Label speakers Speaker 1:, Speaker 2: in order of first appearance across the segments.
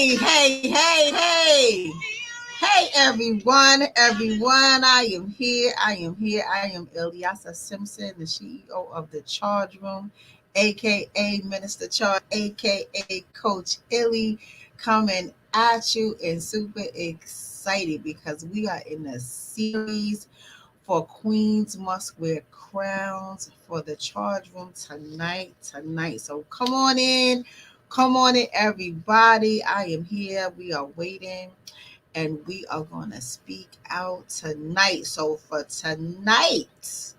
Speaker 1: Hey, everyone. I am Ilyasa Simpson, the CEO of the Charge Room, aka Minister Charge, aka Coach Illy, coming at you and super excited because we are in a series for Queens Must Wear Crowns for the Charge Room tonight. So come on in, everybody. I am here. We are waiting and we are going to speak out tonight. So, for tonight,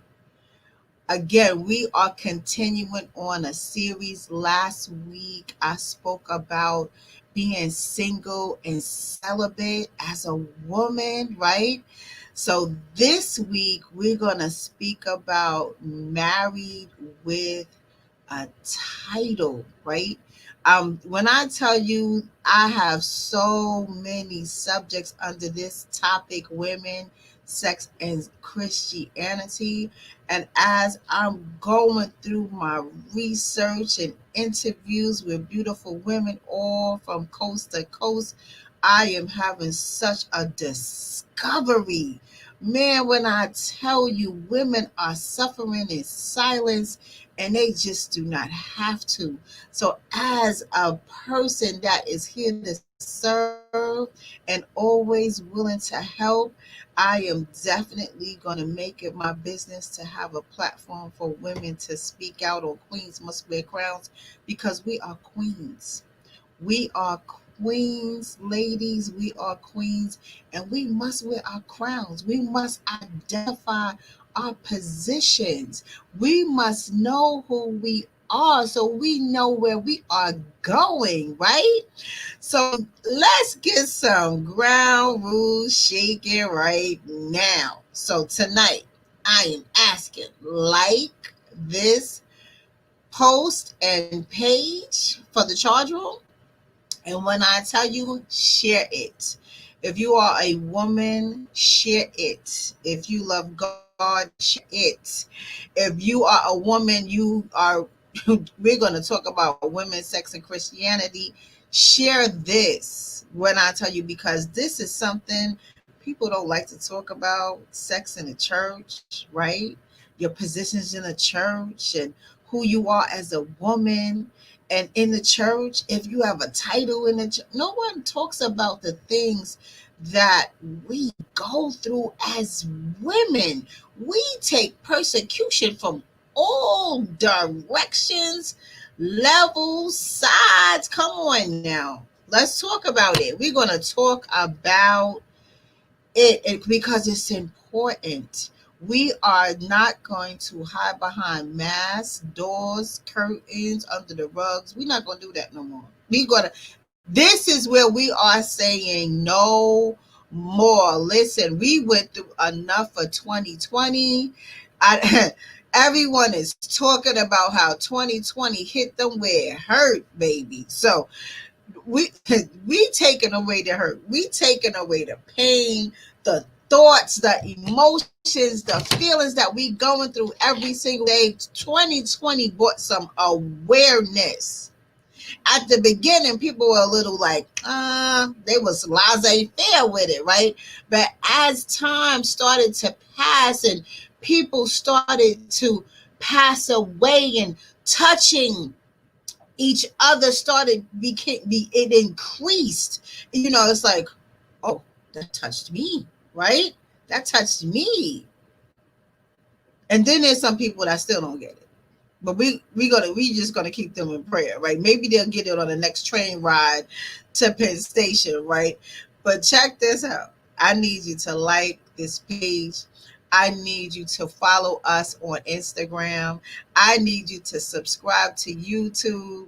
Speaker 1: again, we are continuing on a series. Last week, I spoke about being single and celibate as a woman, right? So, this week, we're going to speak about married with a title, right? When I tell you I have so many subjects under this topic, women, sex, and Christianity. And as I'm going through my research and interviews with beautiful women all from coast to coast, I am having such a discovery. Man, when I tell you women are suffering in silence and they just do not have to. So, as a person that is here to serve and always willing to help, I am definitely going to make it my business to have a platform for women to speak out on Queens Must Wear Crowns because we are queens. We are queens, ladies. We are queens, and we must wear our crowns. We must identify our positions. We must know who we are so we know where we are going, right? So let's get some ground rules shaking right now. So tonight, I am asking like this post and page for the charge room. And when I tell you, share it. If you are a woman, share it. If you love God, share it. If you are a woman, you are, we're going to talk about women, sex, and Christianity. Share this when I tell you, because this is something people don't like to talk about sex in the church, right? Your positions in the church and who you are as a woman and in the church, if you have a title in the church, no one talks about the things that we go through as women. We take persecution from all directions, levels, sides. Come on now. Let's talk about it. We're going to talk about because it's important. We are not going to hide behind masks, doors, curtains, under the rugs. We're not going to do that no more. This is where we are saying no more. Listen, we went through enough for 2020. Everyone is talking about how 2020 hit them where it hurt, baby. So we we taking away the hurt, we taking away the pain, the thoughts, the emotions, the feelings that we going through every single day. 2020 brought some awareness. At the beginning, people were a little like, they was laissez-faire with it, right? But as time started to pass and people started to pass away and touching each other started it increased. It's like, oh, that touched me, right? That touched me. And then there's some people that still don't get it. But we just gonna keep them in prayer, right? Maybe they'll get it on the next train ride to Penn Station, right? But check this out. I need you to like this page. I need you to follow us on Instagram. I need you to subscribe to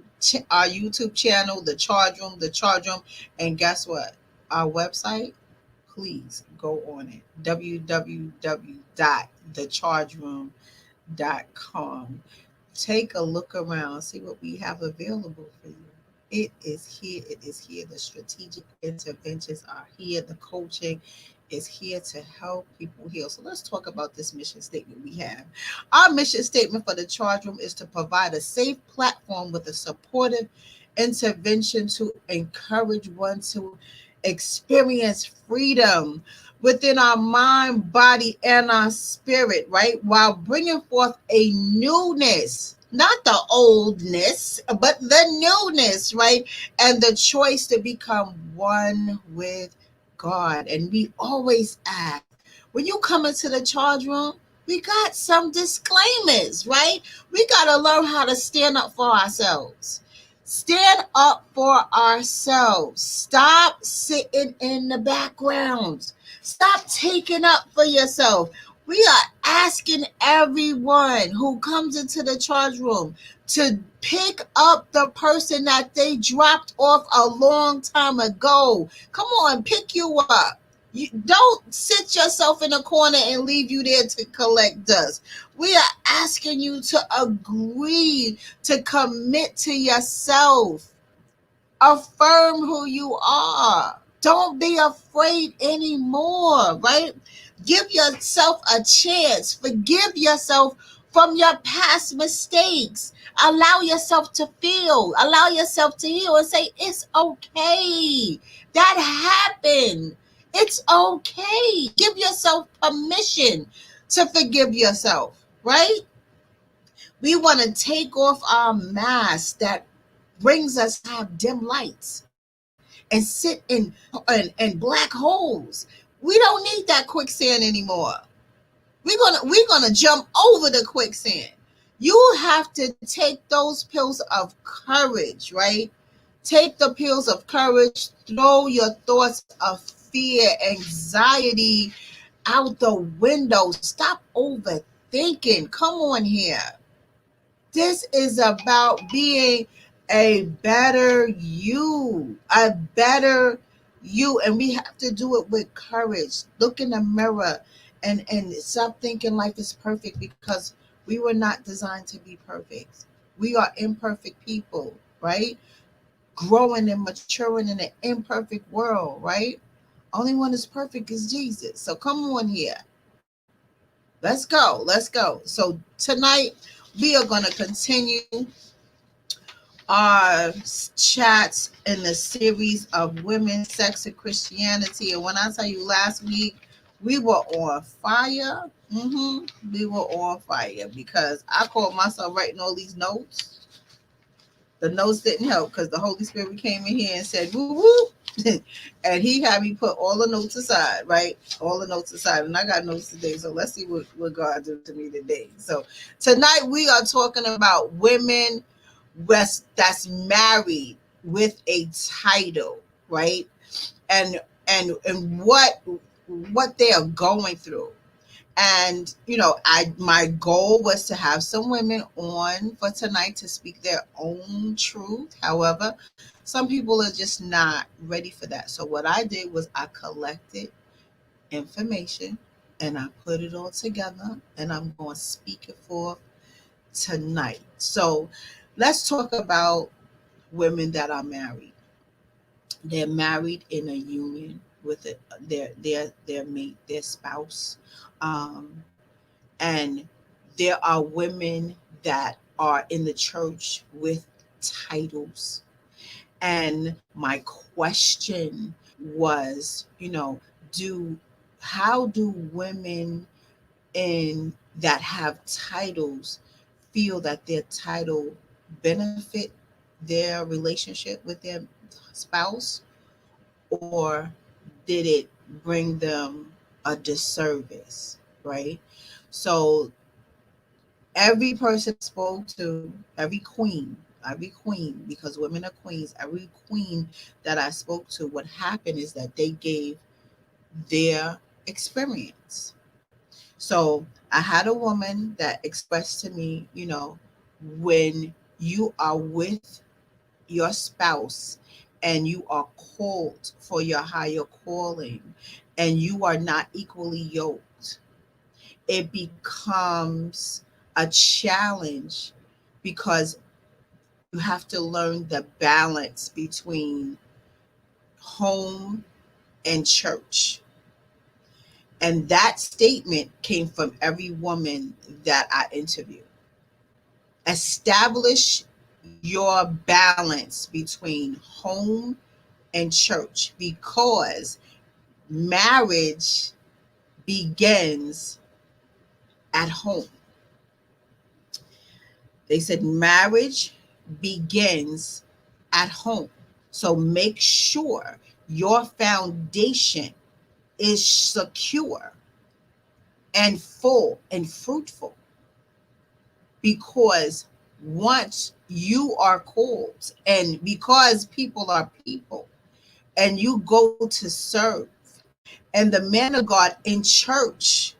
Speaker 1: our YouTube channel, The Charge Room. And guess what? Our website, please go on it, www.thechargeroom.com. Take a look around, see what we have available for you. It is here. It is here. The strategic interventions are here. The coaching is here to help people heal. So let's talk about this mission statement we have. Our mission statement for the Charge Room is to provide a safe platform with a supportive intervention to encourage one to experience freedom within our mind, body, and our spirit, right? While bringing forth a newness, not the oldness, but the newness, right? And the choice to become one with God. And we always ask, when you come into the charge room, we got some disclaimers, right? We got to learn how to stand up for ourselves. Stand up for ourselves. Stop sitting in the background. Stop taking up for yourself. We are asking everyone who comes into the charge room to pick up the person that they dropped off a long time ago. Come on, pick you up. You don't sit yourself in a corner and leave you there to collect dust. We are asking you to agree to commit to yourself. Affirm who you are. Don't be afraid anymore, right? Give yourself a chance. Forgive yourself from your past mistakes. Allow yourself to feel. Allow yourself to heal and say, it's okay. That happened. It's okay. Give yourself permission to forgive yourself, right? We want to take off our mask that brings us to have dim lights and sit in black holes. We don't need that quicksand anymore. We're gonna jump over the quicksand. You have to take those pills of courage, right? Take the pills of courage, throw your thoughts of fear, anxiety out the window. Stop overthinking. Come on here. This is about being a better you, a better you. And we have to do it with courage. Look in the mirror and stop thinking life is perfect, because we were not designed to be perfect. We are imperfect people, right? Growing and maturing in an imperfect world, right? Only one is perfect is Jesus. So come on here. Let's go. Let's go. So tonight we are going to continue our chats in the series of women, sex, and Christianity. And when I tell you last week, we were on fire. We were on fire because I caught myself writing all these notes. The notes didn't help because the Holy Spirit came in here and said, woo woo. And he had me put all the notes aside, right? All the notes aside. And I got notes today. So let's see what God did to me today. So tonight we are talking about women that's married with a title, right? And what they are going through. And my goal was to have some women on for tonight to speak their own truth. However, some people are just not ready for that. So what I did was I collected information and I put it all together, and I'm going to speak it for tonight. So let's talk about women that are married. They're married in a union with their mate, their spouse. And there are women that are in the church with titles. And my question was, do how do women in that have titles feel that their title benefit their relationship with their spouse, or did it bring them a disservice, right? So every person I spoke to, every queen, because women are queens, every queen that I spoke to, what happened is that they gave their experience. So I had a woman that expressed to me, when you are with your spouse and you are called for your higher calling and you are not equally yoked, it becomes a challenge because you have to learn the balance between home and church. And that statement came from every woman that I interviewed. Establish your balance between home and church, because marriage begins at home. They said marriage begins at home. So make sure your foundation is secure and full and fruitful, because once you are called, and because people are people, and you go to serve, and the man of God in church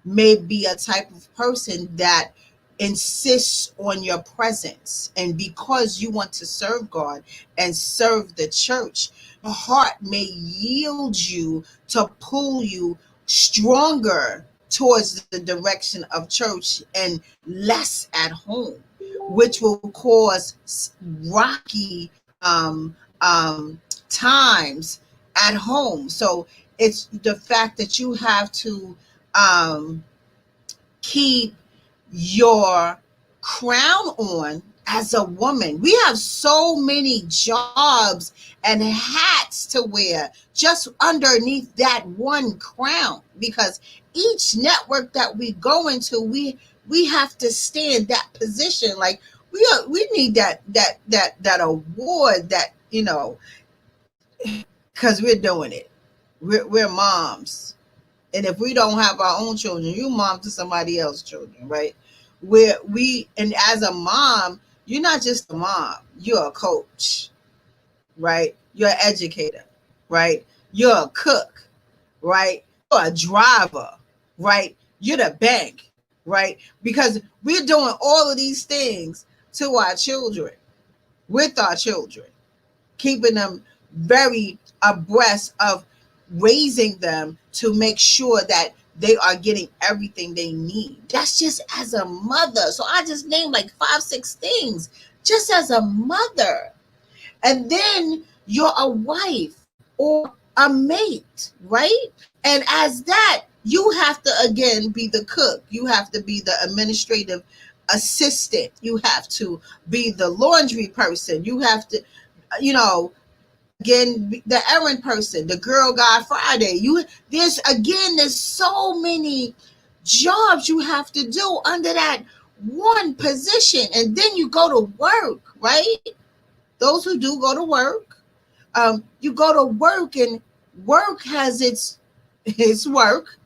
Speaker 1: may be a type of person that insists on your presence, and because you want to serve God and serve the church, your heart may yield you to pull you stronger towards the direction of church and less at home, which will cause rocky times at home. So it's the fact that you have to um, keep your crown on as a woman. We have so many jobs and hats to wear just underneath that one crown, because each network that we go into, we have to stay in that position. Like we need that award, that, because we're doing it. We're moms, and if we don't have our own children, you mom to somebody else's children, right? And as a mom, you're not just a mom, you're a coach, right? You're an educator, right? You're a cook, right? You're a driver, right? You're the bank, right? Because we're doing all of these things to our children, with our children, keeping them very abreast of raising them to make sure that they are getting everything they need. That's just as a mother. So I just named like 5, 6 things just as a mother. And then you're a wife or a mate, right? And as that, you have to again be the cook. You have to be the administrative assistant. You have to be the laundry person. You have to, again, the errand person, the girl guy Friday. There's so many jobs you have to do under that one position. And then you go to work, right? Those who do go to work, you go to work, and work has its work,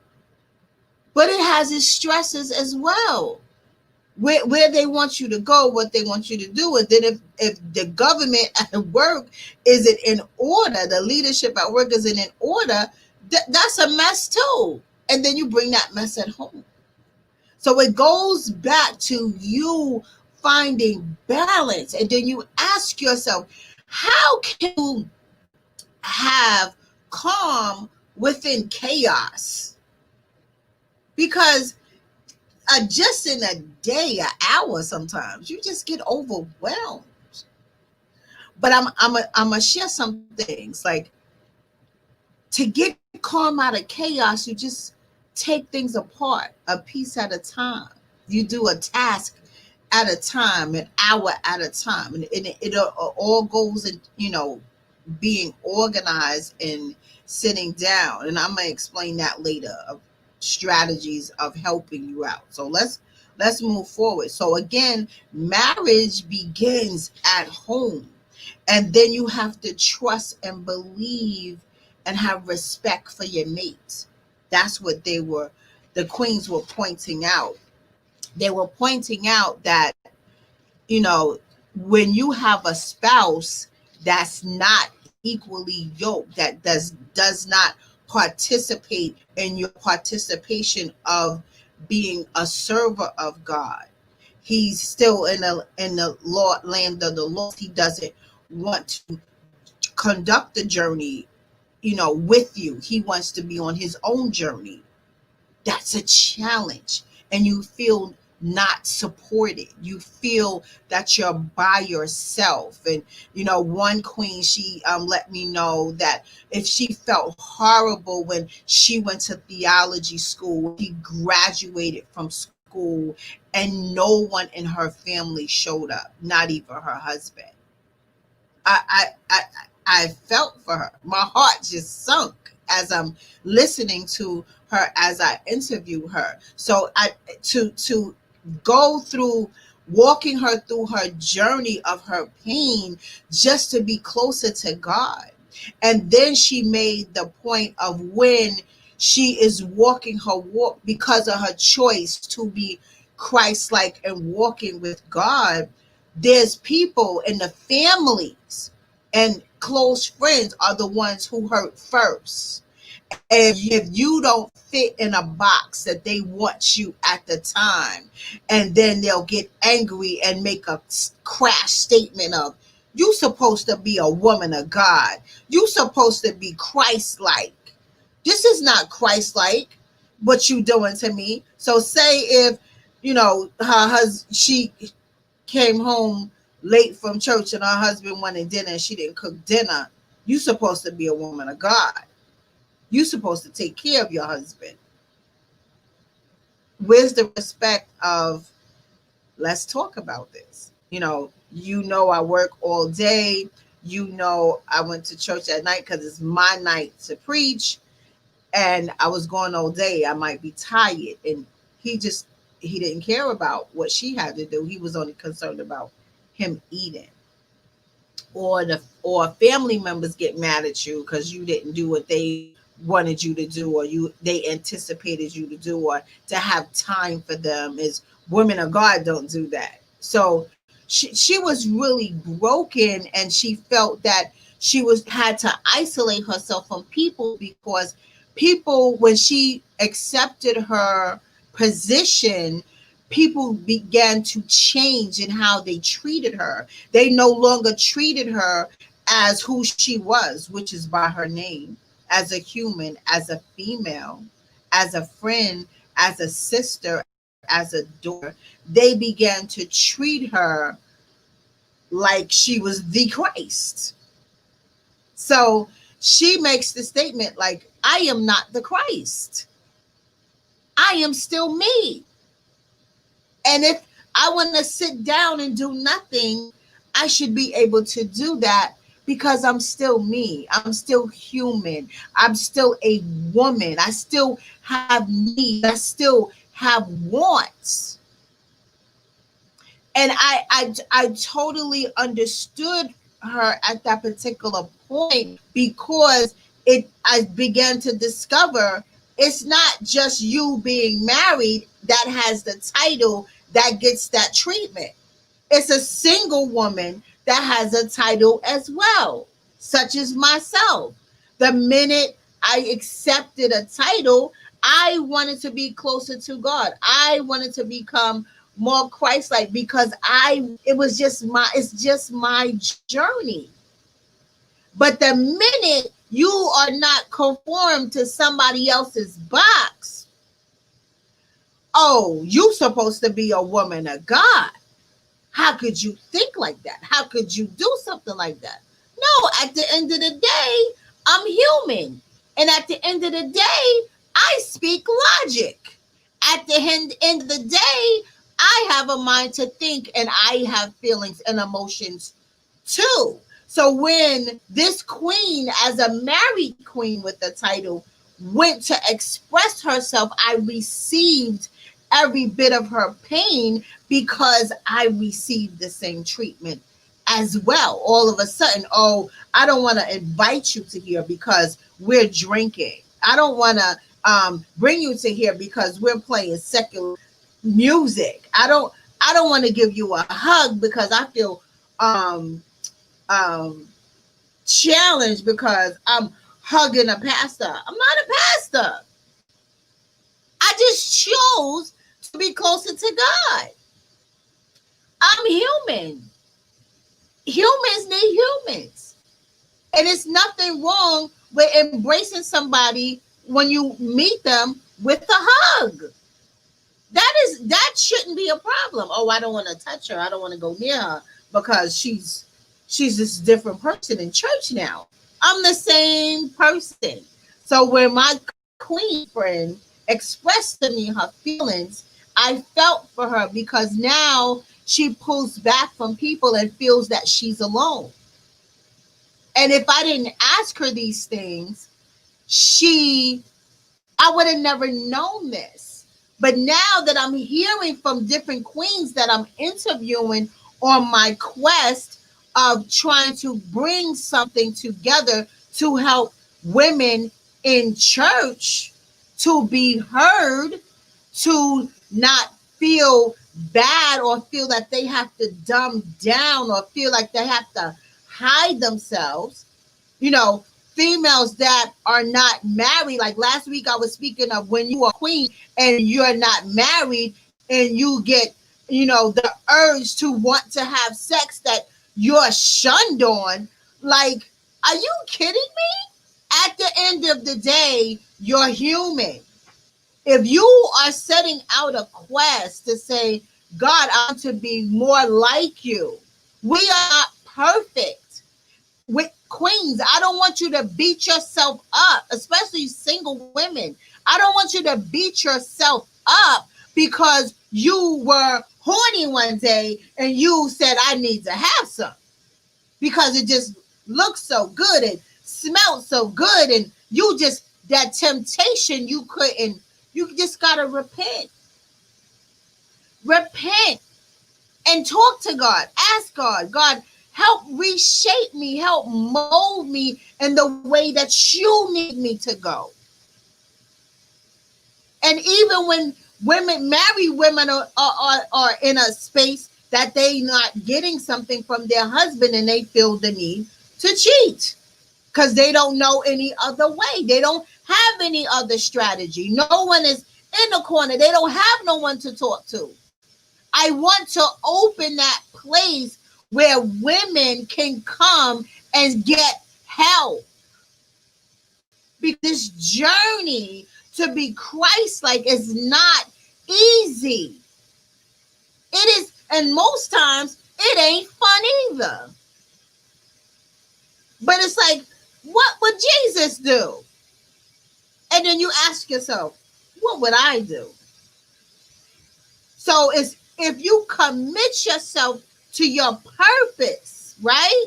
Speaker 1: but it has its stresses as well. Where they want you to go, what they want you to do. And then if the government at work isn't in order, the leadership at work isn't in order, that's a mess too. And then you bring that mess at home. So it goes back to you finding balance. And then you ask yourself, how can you have calm within chaos? Because just in a day, an hour, sometimes you just get overwhelmed. But I'm gonna share some things. Like, to get calm out of chaos, you just take things apart, a piece at a time. You do a task at a time, an hour at a time, and it all goes in, being organized and sitting down. And I'm gonna explain that later, of strategies of helping you out. So let's move forward. So again, marriage begins at home, and then you have to trust and believe and have respect for your mate. That's what the queens were pointing out. They were pointing out that, when you have a spouse that's not equally yoked, that does not participate in your participation of being a server of God, he's still in the land of the Lord. He doesn't want to conduct the journey, with you. He wants to be on his own journey. That's a challenge, and you feel not supported. You feel that you're by yourself. And one queen, she let me know that if she felt horrible when she went to theology school, he graduated from school, and no one in her family showed up, not even her husband. I felt for her. My heart just sunk as I'm listening to her as I interview her. So I to go through walking her through her journey of her pain just to be closer to God. And then she made the point of when she is walking her walk because of her choice to be Christ-like and walking with God. There's people in the families and close friends are the ones who hurt first. And if you don't fit in a box that they want you at the time, and then they'll get angry and make a crash statement of, you supposed to be a woman of God. You supposed to be Christ-like. This is not Christ-like what you doing to me. So say if, her husband, she came home late from church and her husband wanted dinner and she didn't cook dinner, you supposed to be a woman of God. You supposed to take care of your husband. Where's the respect of, let's talk about this? I work all day. I went to church at night because it's my night to preach. And I was going all day. I might be tired. And he didn't care about what she had to do. He was only concerned about him eating. Or family members get mad at you because you didn't do what they wanted you to do, or they anticipated you to do, or to have time for them. Is women of God don't do that. So she was really broken, and she felt that she had to isolate herself from people, because people, when she accepted her position, people began to change in how they treated her. They no longer treated her as who she was, which is by her name, as a human, as a female, as a friend, as a sister, as a daughter. They began to treat her like she was the Christ. So she makes the statement like, I am not the Christ. I am still me. And if I want to sit down and do nothing, I should be able to do that, because I'm still me. I'm still human. I'm still a woman. I still have needs. I still have wants. And I totally understood her at that particular point, because I began to discover it's not just you being married that has the title that gets that treatment. It's a single woman that has a title as well, such as myself. The minute I accepted a title, I wanted to be closer to God. I wanted to become more Christ-like, because it's just my journey. But the minute you are not conformed to somebody else's box, oh, you supposed to be a woman of God. How could you think like that? How could you do something like that? No, at the end of the day, I'm human. And at the end of the day, I speak logic. At the end of the day, I have a mind to think, and I have feelings and emotions too. So when this queen, as a married queen with the title, went to express herself, I received every bit of her pain, because I received the same treatment as well. All of a sudden, oh, I don't want to invite you to here because we're drinking. I don't want to bring you to here because we're playing secular music. I don't want to give you a hug because I feel challenged because I'm hugging a pastor. I'm not a pastor. I just chose to be closer to God. I'm human. Humans need humans. And it's nothing wrong with embracing somebody when you meet them with a hug. That shouldn't be a problem. Oh, I don't want to touch her. I don't want to go near her because she's this different person in church now. I'm the same person. So when my queen friend expressed to me her feelings, I felt for her because now she pulls back from people and feels that she's alone. And if I didn't ask her these things, I would have never known this. But now that I'm hearing from different queens that I'm interviewing on my quest of trying to bring something together to help women in church to be heard, to not feel bad or feel that they have to dumb down or feel like they have to hide themselves, you know, females that are not married. Like last week, I was speaking of when you are queen and you're not married and you get, the urge to want to have sex that you're shunned on. Like, are you kidding me? At the end of the day, you're human. If you are setting out a quest to say, God, I want to be more like you, we are not perfect. With queens, I don't want you to beat yourself up, especially single women. I don't want you to beat yourself up because you were horny one day and you said, I need to have some because it just looks so good and smells so good. And you just, that temptation, you just got to repent. Repent and talk to God. Ask God, God, help reshape me, help mold me in the way that you need me to go. And even when married women are in a space that they not getting something from their husband and they feel the need to cheat because they don't know any other way. They don't have any other strategy. No one is in the corner. They don't have no one to talk to. I want to open that place where women can come and get help. Because this journey to be Christ-like is not easy. It is, and most times it ain't fun either. But it's like, what would Jesus do? And then you ask yourself, what would I do? So it's, if you commit yourself to your purpose, right?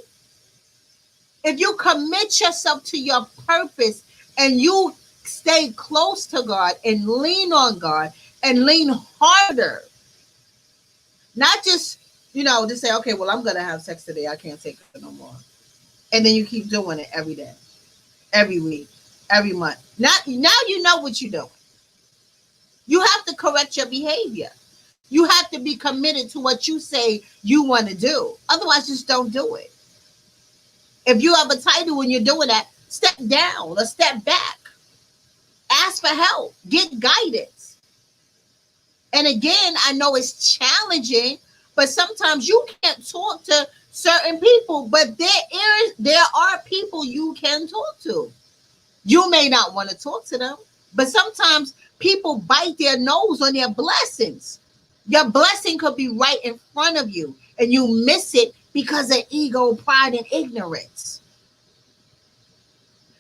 Speaker 1: If you commit yourself to your purpose and you stay close to God and lean on God and lean harder, not just, to say, okay, well, I'm going to have sex today. I can't take it no more. And then you keep doing it every day, every week, every month. Now you know what you're doing. You have to correct your behavior. You have to be committed to what you say you want to do. Otherwise, just don't do it. If you have a title when you're doing that, step down or step back. Ask for help. Get guidance. And again, I know it's challenging, but sometimes you can't talk to certain people, but there are people you can talk to. You may not want to talk to them, but sometimes people bite their nose on their blessings. Your blessing could be right in front of you and you miss it because of ego, pride, and ignorance.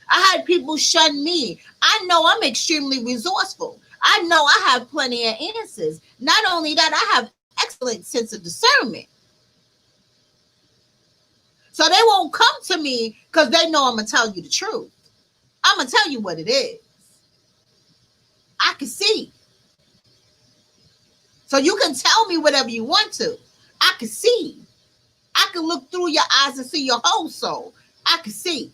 Speaker 1: I had people shun me. I know I'm extremely resourceful. I know I have plenty of answers. Not only that, I have excellent sense of discernment. So they won't come to me because they know I'm going to tell you the truth. I'm going to tell you what it is. I can see. So you can tell me whatever you want to. I can see. I can look through your eyes and see your whole soul. I can see.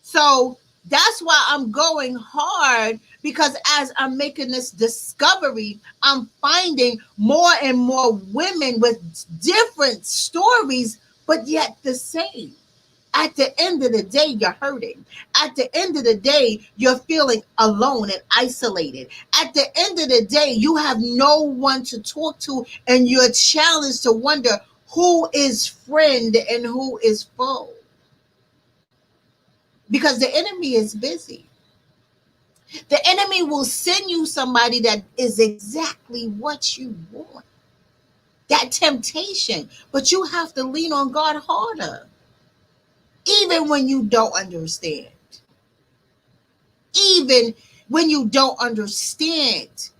Speaker 1: So that's why I'm going hard, because as I'm making this discovery, I'm finding more and more women with different stories, but yet the same. At the end of the day, you're hurting. At the end of the day, you're feeling alone and isolated. At the end of the day, you have no one to talk to, and you're challenged to wonder who is friend and who is foe. Because the enemy is busy. The enemy will send you somebody that is exactly what you want. That temptation. But you have to lean on God harder. Even when you don't understand. Even when you don't understand.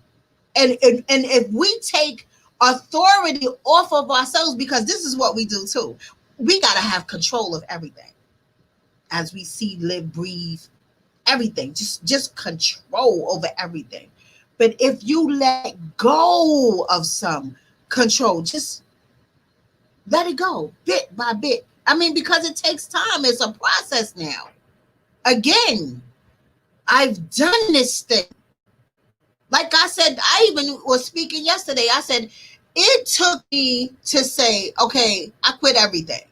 Speaker 1: And if we take authority off of ourselves, because this is what we do too, we got to have control of everything as we see, live, breathe, everything. Just control over everything. But if you let go of some control, just let it go bit by bit. I mean, because it takes time. It's a process now. Again, I've done this thing. Like I said, I even was speaking yesterday. I said, it took me to say, okay, I quit everything.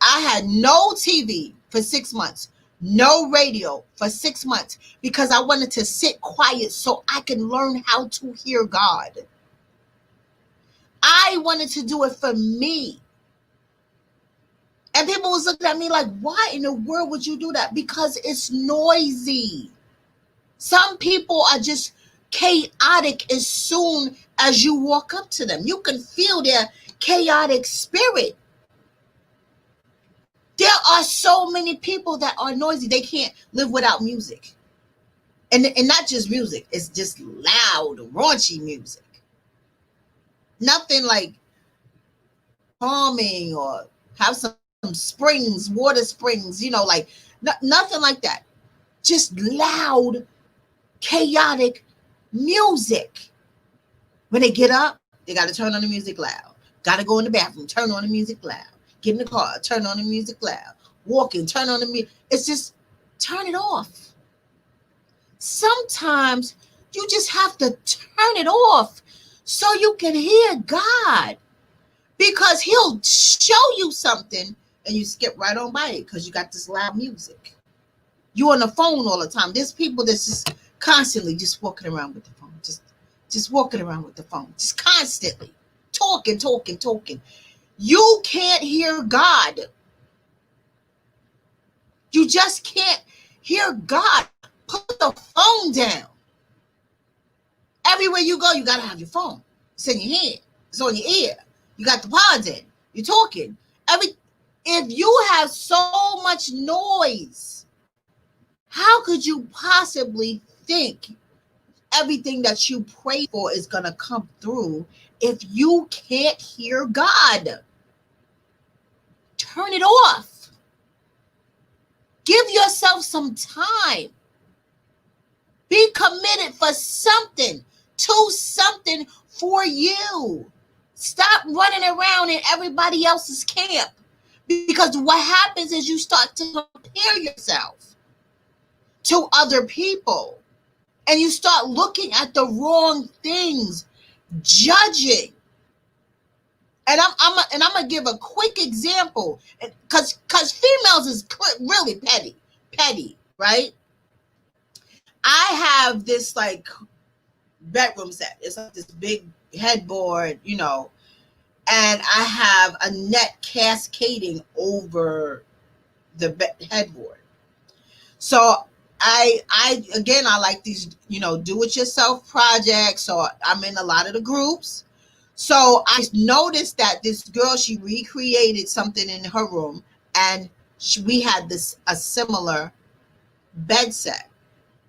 Speaker 1: I had no TV for 6 months, no radio for 6 months, because I wanted to sit quiet so I can learn how to hear God. I wanted to do it for me. And people was looking at me like, why in the world would you do that? Because it's noisy. Some people are just chaotic as soon as you walk up to them. You can feel their chaotic spirit. There are so many people that are noisy. They can't live without music. And not just music. It's just loud, raunchy music. Nothing like calming or have some springs, water springs, like nothing like that. Just loud, chaotic music. When they get up, they got to turn on the music loud. Got to go in the bathroom, turn on the music loud. Get in the car, turn on the music loud. Walking, turn on the music. It's just turn it off. Sometimes you just have to turn it off so you can hear God, because he'll show you something and you skip right on by it because you got this loud music. You on the phone all the time. There's people that's just constantly just walking around with the phone, just walking around with the phone, just constantly talking. You can't hear God. You just can't hear God. Put the phone down. Everywhere you go, you got to have your phone. It's in your hand. It's on your ear. You got the pods in. You're talking. If you have so much noise, how could you possibly think everything that you pray for is going to come through if you can't hear God? Turn it off. Give yourself some time. Be committed for something, to something for you. Stop running around in everybody else's camp, because what happens is you start to compare yourself to other people, and you start looking at the wrong things, judging. And I'm gonna give a quick example, because females is really petty, right? I have this like bedroom set. It's like this big headboard, and I have a net cascading over the headboard. So I like these, do-it-yourself projects. So I'm in a lot of the groups. So I noticed that this girl, she recreated something in her room, and we had a similar bed set,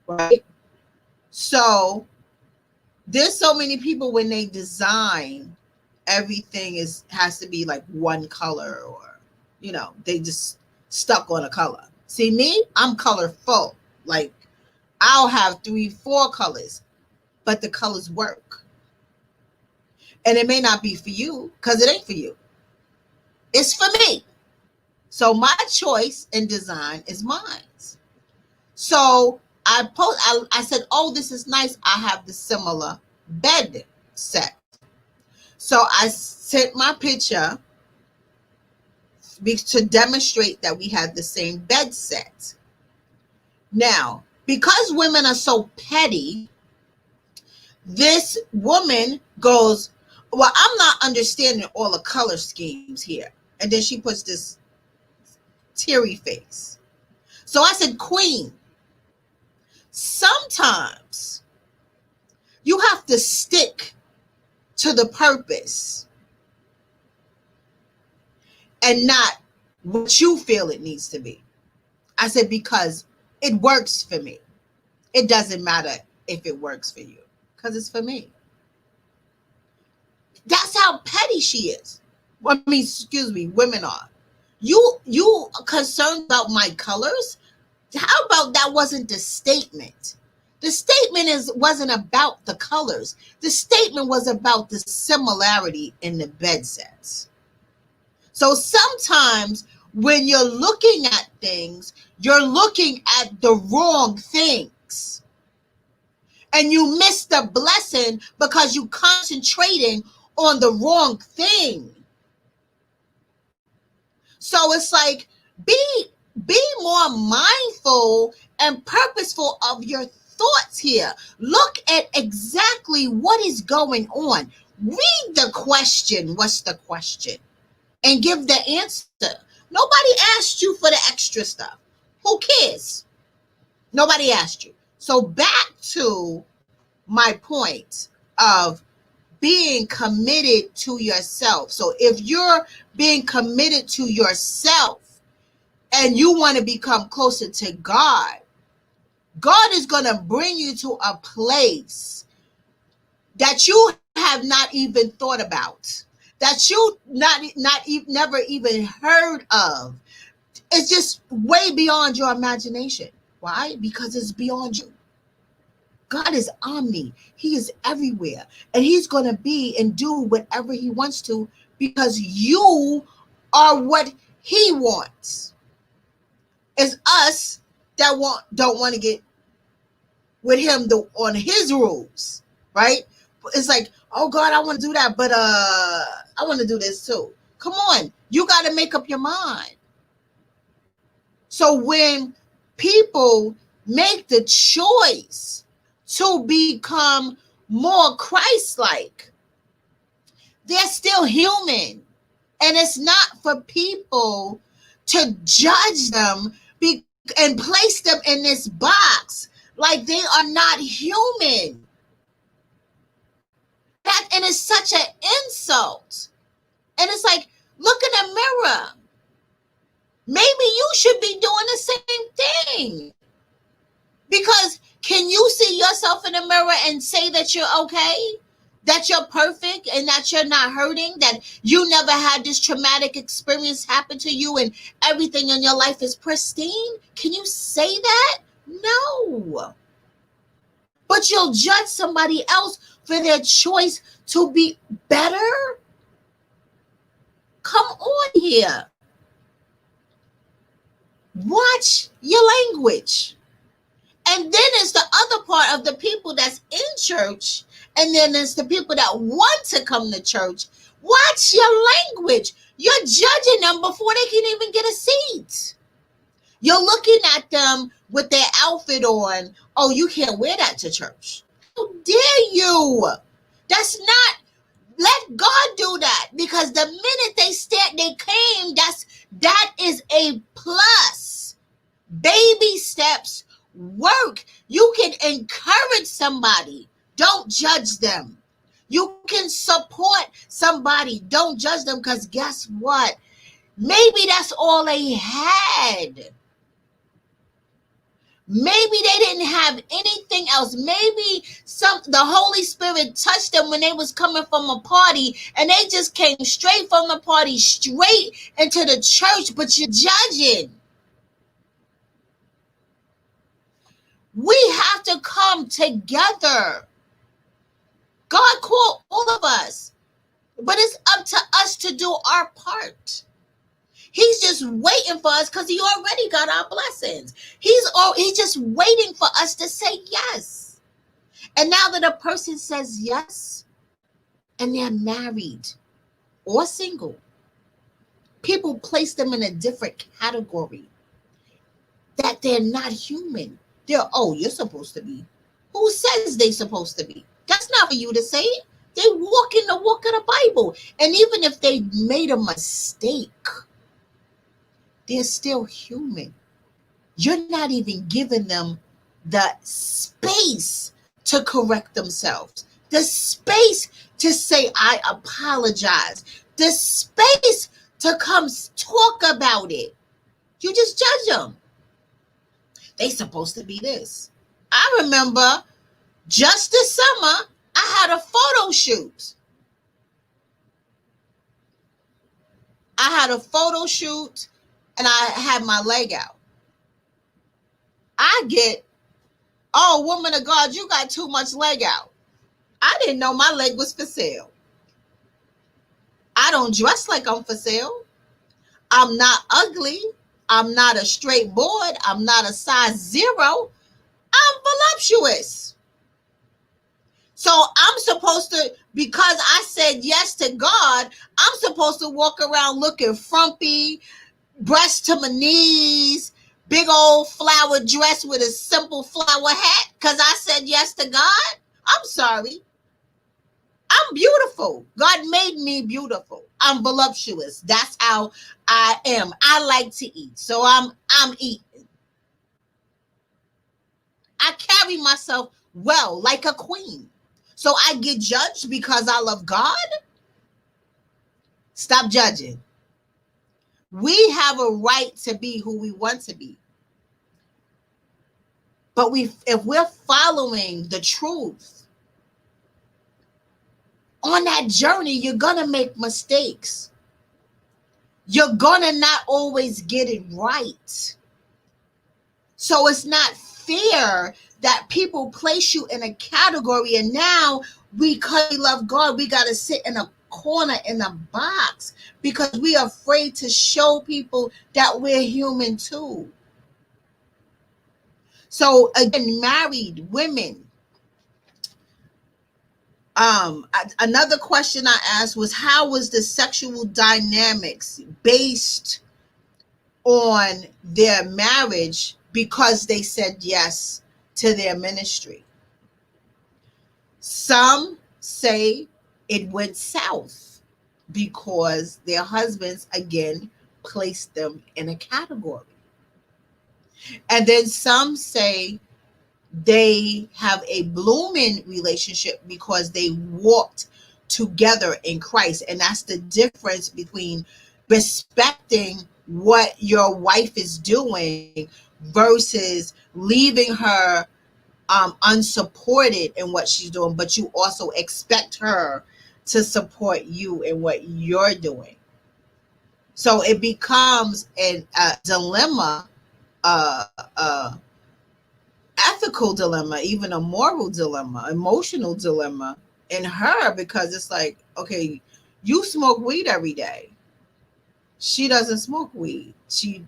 Speaker 1: right? So there's so many people, when they design, everything has to be like one color, or they just stuck on a color. See me, I'm colorful. Like I'll have 3-4 colors, but the colors work. And it may not be for you, because it ain't for you. It's for me. So my choice in design is mine. So I said, oh, this is nice. I have the similar bed set. So I sent my picture to demonstrate that we had the same bed set. Now, because women are so petty, this woman goes, well, I'm not understanding all the color schemes here. And then she puts this teary face. So I said, Queen, sometimes you have to stick to the purpose and not what you feel it needs to be. I said, because it works for me. It doesn't matter if it works for you, because it's for me. That's how petty she is. I mean, excuse me, women are. You concerned about my colors? How about that wasn't the statement? The statement wasn't about the colors. The statement was about the similarity in the bed sets. So sometimes when you're looking at things, you're looking at the wrong things. And you miss the blessing because you're concentrating on the wrong thing. So it's like, be more mindful and purposeful of your thoughts here. Look at exactly what is going on. Read the question. What's the question? And give the answer. Nobody asked you for the extra stuff. Who cares? Nobody asked you. So back to my point of being committed to yourself. So if you're being committed to yourself and you want to become closer to God, God is going to bring you to a place that you have not even thought about, that you never even heard of. It's just way beyond your imagination. Why? Because it's beyond you. God is omni. He is everywhere. And he's going to be and do whatever he wants to because you are what he wants. It's us that don't want to get with him on his rules, right? It's like, oh God, I want to do that, but I want to do this too. Come on, you got to make up your mind. So when people make the choice to become more Christ-like, they're still human. And it's not for people to judge them and place them in this box like they are not human. And it's such an insult. And it's like, look in the mirror. Maybe you should be doing the same thing. Because can you see yourself in the mirror and say that you're okay? That you're perfect and that you're not hurting? That you never had this traumatic experience happen to you and everything in your life is pristine? Can you say that? No. But you'll judge somebody else for their choice to be better? Come on here. Watch your language. And then it's the other part of the people that's in church. And then there's the people that want to come to church. Watch your language. You're judging them before they can even get a seat. You're looking at them with their outfit on. Oh, you can't wear that to church. How dare you? That's not, let God do that. Because the minute they came, that is a plus. Baby steps work. You can encourage somebody. Don't judge them. You can support somebody. Don't judge them, because guess what? Maybe that's all they had. Maybe they didn't have anything else. Maybe the Holy Spirit touched them when they was coming from a party and they just came straight from the party, straight into the church, but you're judging. We have to come together. God called all of us, but it's up to us to do our part. He's just waiting for us because he already got our blessings. He's just waiting for us to say yes. And now that a person says yes and they're married or single, people place them in a different category, that they're not human. You're supposed to be. Who says they're supposed to be? That's not for you to say. They walk in the walk of the Bible. And even if they made a mistake, they're still human. You're not even giving them the space to correct themselves, the space to say, I apologize, the space to come talk about it. You just judge them. They supposed to be this. I remember just this summer, I had a photo shoot. I had a photo shoot and I had my leg out. I get, oh, woman of God, you got too much leg out. I didn't know my leg was for sale. I don't dress like I'm for sale. I'm not ugly. I'm not a straight board. I'm not a size 0. I'm voluptuous. So I'm supposed to, because I said yes to God, I'm supposed to walk around looking frumpy, breast to my knees, big old flower dress with a simple flower hat because I said yes to God. I'm sorry. I'm beautiful. God made me beautiful. I'm voluptuous. That's how I am. I like to eat. So I'm eating. I carry myself well like a queen. So I get judged because I love God? Stop judging. We have a right to be who we want to be. But if we're following the truth, on that journey, you're going to make mistakes. You're going to not always get it right. So it's not fair that people place you in a category and now because we love God, we got to sit in a corner in a box because we are afraid to show people that we're human too. So again, married women, another question I asked was, how was the sexual dynamics based on their marriage because they said yes to their ministry? Some say it went south because their husbands again placed them in a category. And then some say they have a blooming relationship because they walked together in Christ. And that's the difference between respecting what your wife is doing versus leaving her unsupported in what she's doing, but you also expect her to support you in what you're doing. So it becomes a dilemma, ethical dilemma, even a moral dilemma, emotional dilemma in her, because it's like, okay, you smoke weed every day. She doesn't smoke weed. She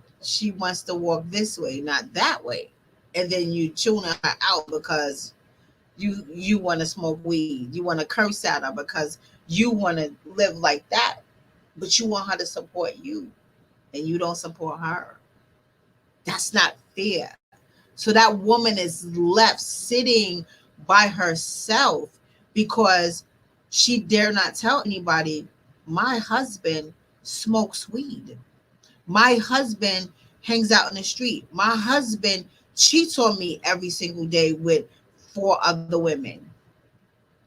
Speaker 1: wants to walk this way, not that way. And then you tune her out because you want to smoke weed. You want to curse at her because you want to live like that. But you want her to support you and you don't support her. That's not fair. So that woman is left sitting by herself because she dare not tell anybody, my husband smokes weed. My husband hangs out in the street. My husband cheats on me every single day with 4 other women.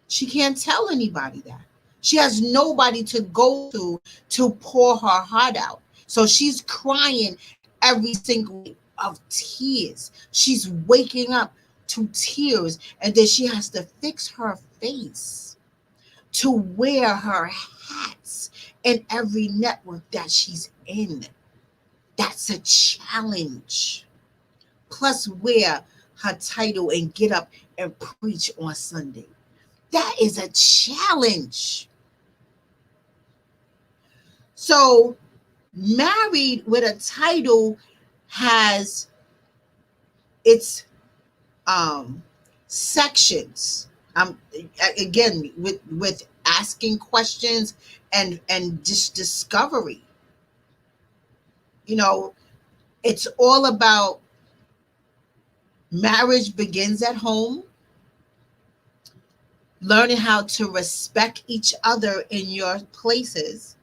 Speaker 1: She can't tell anybody that. She has nobody to go to pour her heart out. So she's crying every single day of tears. She's waking up to tears, and then she has to fix her face to wear her hats in every network that she's in. That's a challenge. Plus wear her title and get up and preach on Sunday. That is a challenge. So married with a title has its sections. Again, with asking questions and just discovery. You know, it's all about marriage begins at home. Learning how to respect each other in your places,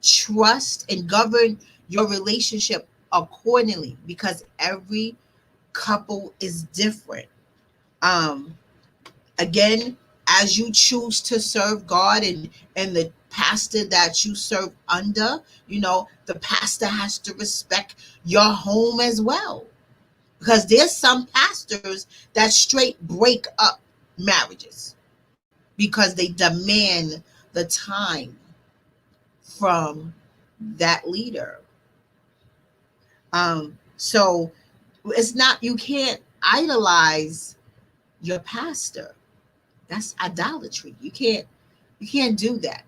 Speaker 1: trust and govern your relationship accordingly because every couple is different. Again, as you choose to serve God and the pastor that you serve under, you know, the pastor has to respect your home as well. Because there's some pastors that straight break up marriages because they demand the time from that leader. So it's not, you can't idolize your pastor. That's idolatry. You can't do that.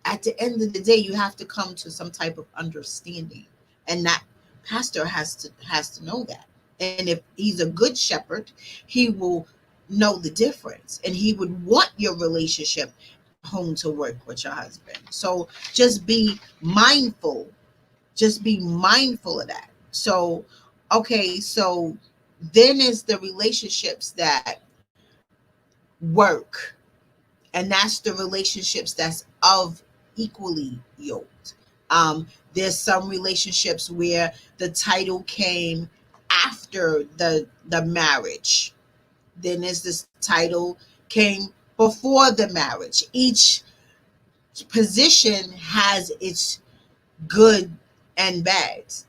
Speaker 1: At the end of the day, you have to come to some type of understanding, and that pastor has to know that. And if he's a good shepherd, he will know the difference, and he would want your relationship home to work with your husband. So just be mindful. Just be mindful of that. So, okay, so then is the relationships that work, and that's the relationships that's of equally yoked. There's some relationships where the title came after the marriage. Then there's this title came before the marriage. Each position has its good and bads.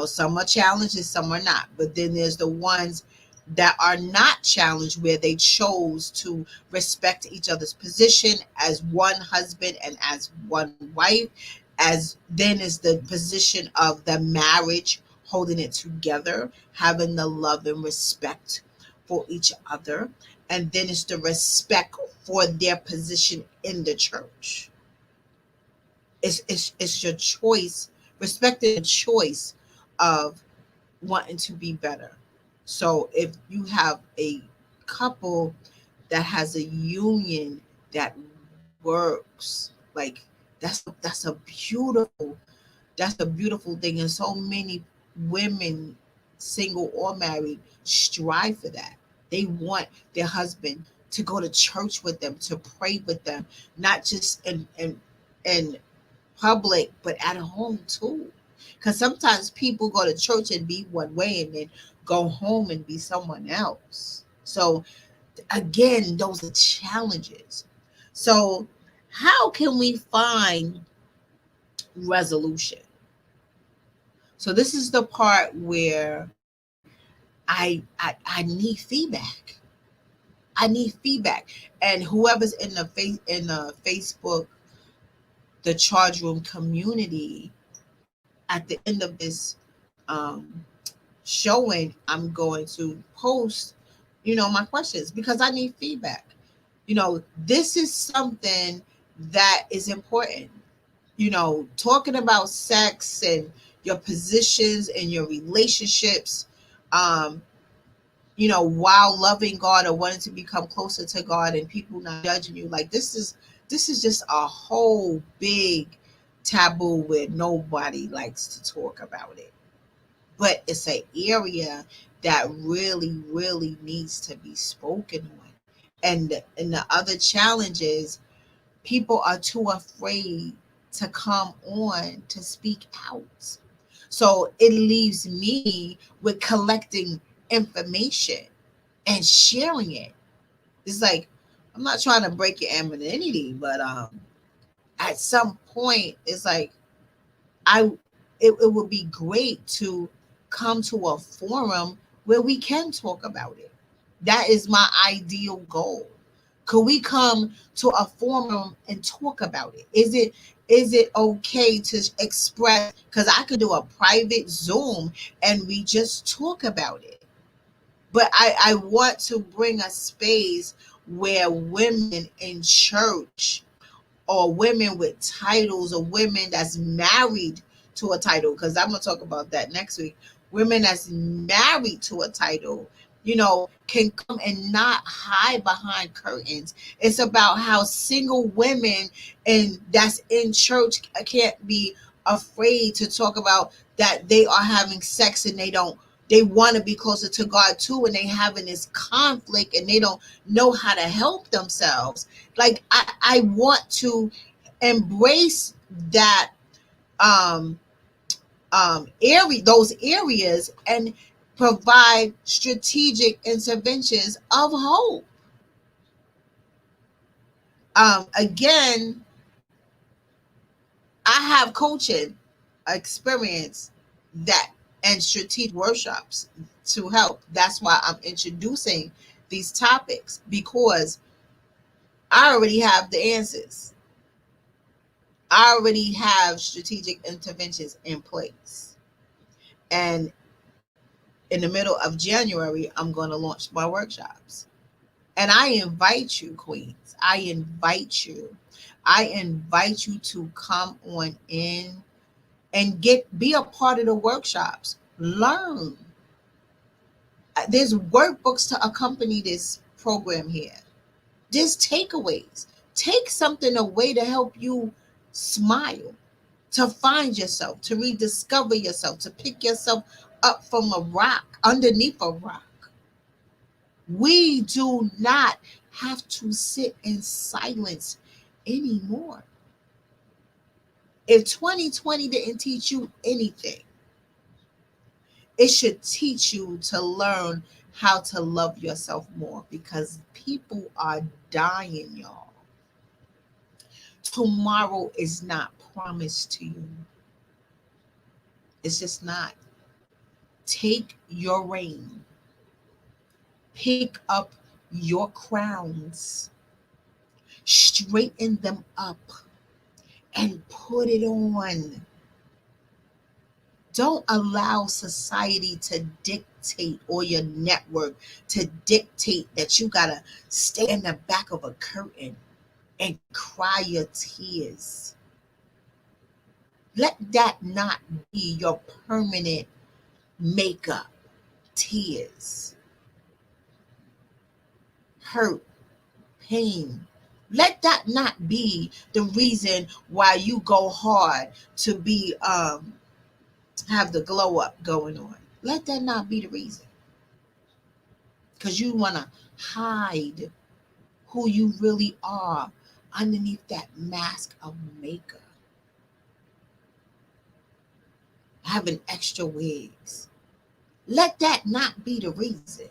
Speaker 1: Some are challenges, some are not. But then there's the ones that are not challenged, where they chose to respect each other's position as one husband and as one wife. As then is the position of the marriage, holding it together, having the love and respect for each other. And then it's the respect for their position in the church. It's your choice, respecting the choice of wanting to be better. So if you have a couple that has a union that works, like that's a beautiful thing. And so many women, single or married, strive for that. They want their husband to go to church with them, to pray with them, not just in public, but at home too. Because sometimes people go to church and be one way and then go home and be someone else. So, again, those are challenges. So, how can we find resolution? So, this is the part where I need feedback. I need feedback. And whoever's in the Facebook, the charge room community, at the end of this showing, I'm going to post, my questions, because I need feedback. This is something that is important. Talking about sex and your positions and your relationships, um, while loving God or wanting to become closer to God, and people not judging you. Like, this is just a whole big taboo where nobody likes to talk about it. But it's an area that really, really needs to be spoken on. And the other challenge is, people are too afraid to come on to speak out. So it leaves me with collecting information and sharing it. It's like, I'm not trying to break your anonymity, but at some point, it's like, I it would be great to come to a forum where we can talk about it. That is my ideal goal. Could we come to a forum and talk about it? Is it okay to express? Because I could do a private Zoom and we just talk about it. But I want to bring a space where women in church, or women with titles, or women that's married to a title, because I'm going to talk about that next week. Women that's married to a title, can come and not hide behind curtains. It's about how single women and that's in church can't be afraid to talk about that they are having sex, and they want to be closer to God too, and they having this conflict and they don't know how to help themselves. Like, I want to embrace that um area, those areas, and provide strategic interventions of hope. Again, I have coaching experience that and strategic workshops to help. That's why I'm introducing these topics, because I already have the answers. I already have strategic interventions in place. And in the middle of January, I'm going to launch my workshops. And I invite you, queens. I invite you. I invite you to come on in and be a part of the workshops. Learn. There's workbooks to accompany this program here. There's takeaways. Take something away to help you smile, to find yourself, to rediscover yourself, to pick yourself up from a rock, underneath a rock. We do not have to sit in silence anymore. If 2020 didn't teach you anything, it should teach you to learn how to love yourself more, because people are dying, y'all. Tomorrow is not promised to you. It's just not. Take your reign. Pick up your crowns. Straighten them up and put it on. Don't allow society to dictate, or your network to dictate, that you gotta stay in the back of a curtain and cry your tears. Let that not be your permanent makeup. Tears, hurt, pain. Let that not be the reason why you go hard to be have the glow up going on. Let that not be the reason. Because you want to hide who you really are underneath that mask of makeup. Having extra wigs. Let that not be the reason.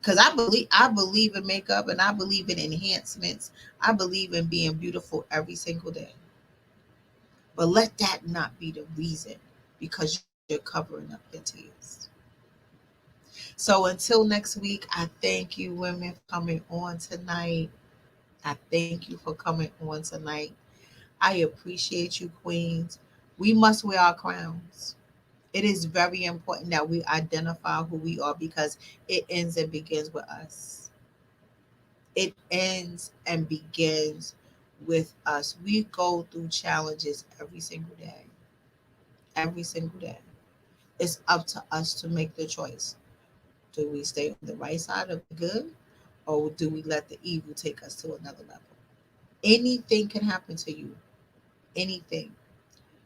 Speaker 1: Because I believe in makeup, and I believe in enhancements. I believe in being beautiful every single day. But let that not be the reason, because you're covering up your tears. So until next week, I thank you, women, for coming on tonight. I thank you for coming on tonight. I appreciate you, queens. We must wear our crowns. It is very important that we identify who we are, because it ends and begins with us. It ends and begins with us. We go through challenges every single day. Every single day. It's up to us to make the choice. Do we stay on the right side of the good, or do we let the evil take us to another level? Anything can happen to you. Anything.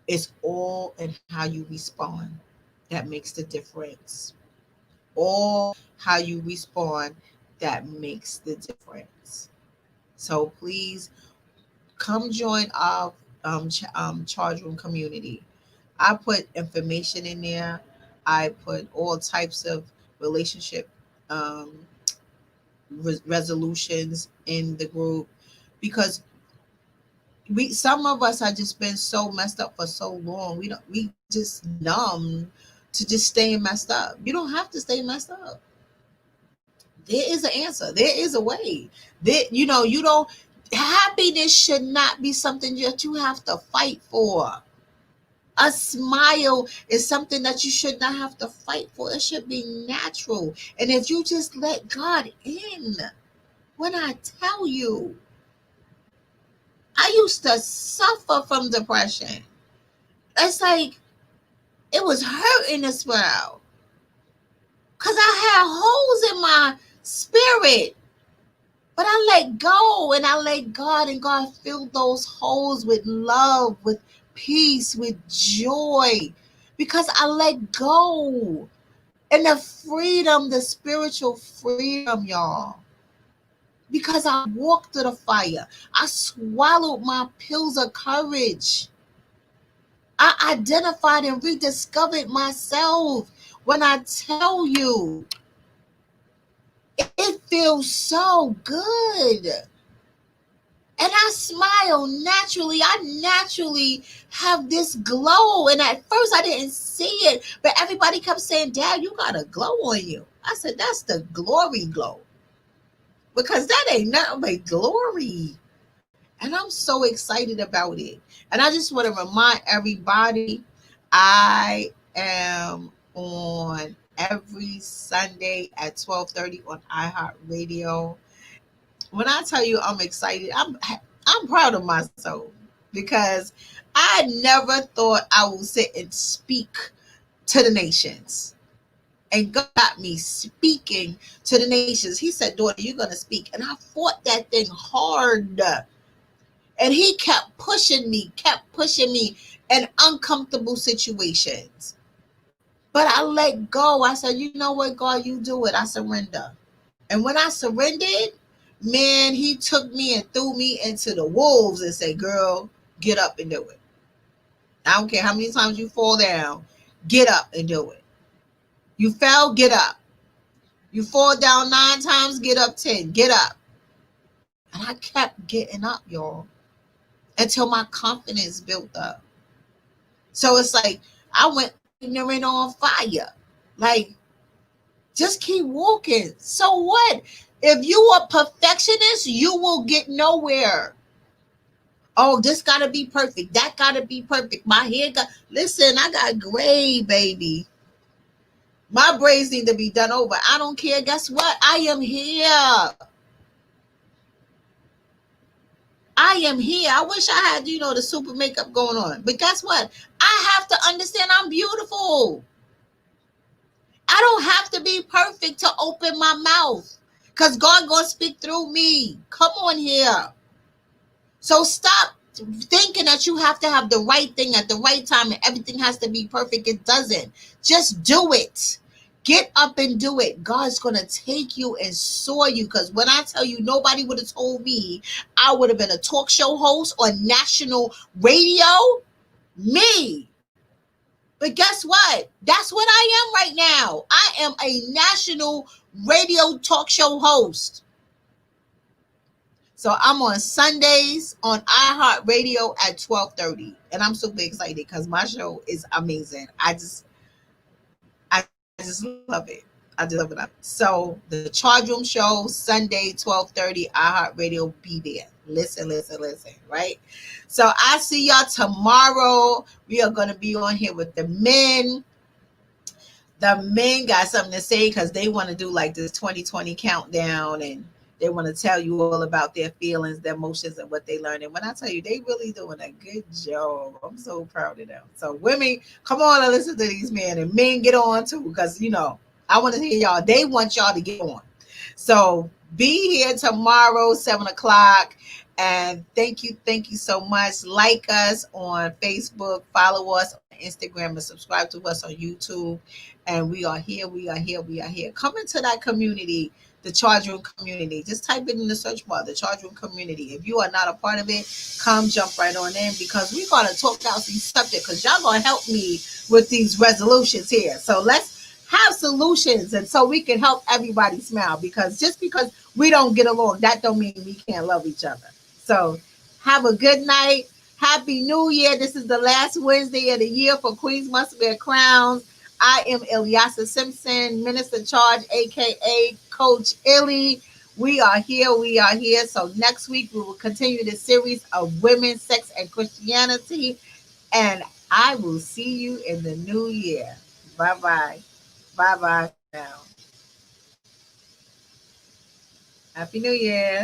Speaker 1: It's all in how you respond that makes the difference. All how you respond that makes the difference. So please come join our charge room community. I put information in there. I put all types of relationship um, resolutions in the group, because some of us have just been so messed up for so long. We just numb to just staying messed up. You don't have to stay messed up. There is an answer. There is a way. You don't. Happiness should not be something that you have to fight for. A smile is something that you should not have to fight for. It should be natural. And if you just let God in, when I tell you, I used to suffer from depression. It's like it was hurting to smile, because I had holes in my spirit. But I let go, and I let God, and God filled those holes with love, with peace, with joy, because I let go. And the freedom, the spiritual freedom, y'all. Because I walked through the fire. I swallowed my pills of courage. I identified and rediscovered myself. When I tell you, it feels so good. And I smile naturally. I naturally have this glow. And at first I didn't see it, but everybody kept saying, Dad, you got a glow on you. I said, that's the glory glow. Because that ain't nothing but glory. And I'm so excited about it. And I just want to remind everybody I am on every Sunday at 12:30 on iHeartRadio. When I tell you I'm excited, I'm proud of myself because I never thought I would sit and speak to the nations. And God got me speaking to the nations. He said, "Daughter, you're going to speak." And I fought that thing hard. And he kept pushing me in uncomfortable situations. But I let go. I said, "You know what, God, you do it." I surrender. And when I surrendered, man, he took me and threw me into the wolves and said, "Girl, get up and do it. I don't care how many times you fall down, get up and do it. You fell, get up. You fall down 9 times, get up 10. Get up." And I kept getting up, y'all, until my confidence built up. So it's like I went ignorant on fire. Like, just keep walking. So what? If you are perfectionist, you will get nowhere. Oh, this gotta be perfect. That gotta be perfect. My hair got listen, I got gray, baby. My braids need to be done over. I don't care. Guess what? I am here. I am here. I wish I had, the super makeup going on. But guess what? I have to understand I'm beautiful. I don't have to be perfect to open my mouth. Because God gonna speak through me. Come on here. So stop thinking that you have to have the right thing at the right time and everything has to be perfect. It doesn't. Just do it. Get up and do it. God's going to take you and soar you. Because when I tell you, nobody would have told me I would have been a talk show host on national radio. Me. But guess what? That's what I am right now. I am a national radio talk show host. So I'm on Sundays on iHeartRadio at 12:30. And I'm super excited because my show is amazing. I just love it. I just love it. So the Charge Room Show, Sunday, 12:30, iHeartRadio, be there. Listen, listen, listen, right? So I see y'all tomorrow. We are going to be on here with the men. The men got something to say because they want to do like this 2020 countdown and they want to tell you all about their feelings, their emotions, and what they learned. And when I tell you, they really doing a good job. I'm so proud of them. So women, come on and listen to these men, and men get on too, because I want to hear y'all. They want y'all to get on. So be here tomorrow, 7 o'clock. And thank you so much. Like us on Facebook, follow us on Instagram, and subscribe to us on YouTube. And we are here, we are here, we are here. Come into that community, the Charge Room community. Just type it in the search bar, the Charge Room community. If you are not a part of it, come jump right on in because we're going to talk about these subjects because y'all going to help me with these resolutions here. So let's have solutions and so we can help everybody smile because just because we don't get along, that don't mean we can't love each other. So have a good night. Happy New Year. This is the last Wednesday of the year for Queens Must Wear Crowns. I am Ilyasah Simpson, Minister Charge, aka Coach Illy. We are here. We are here. So next week we will continue the series of women, sex, and Christianity. And I will see you in the new year. Bye bye. Bye bye now. Happy New Year.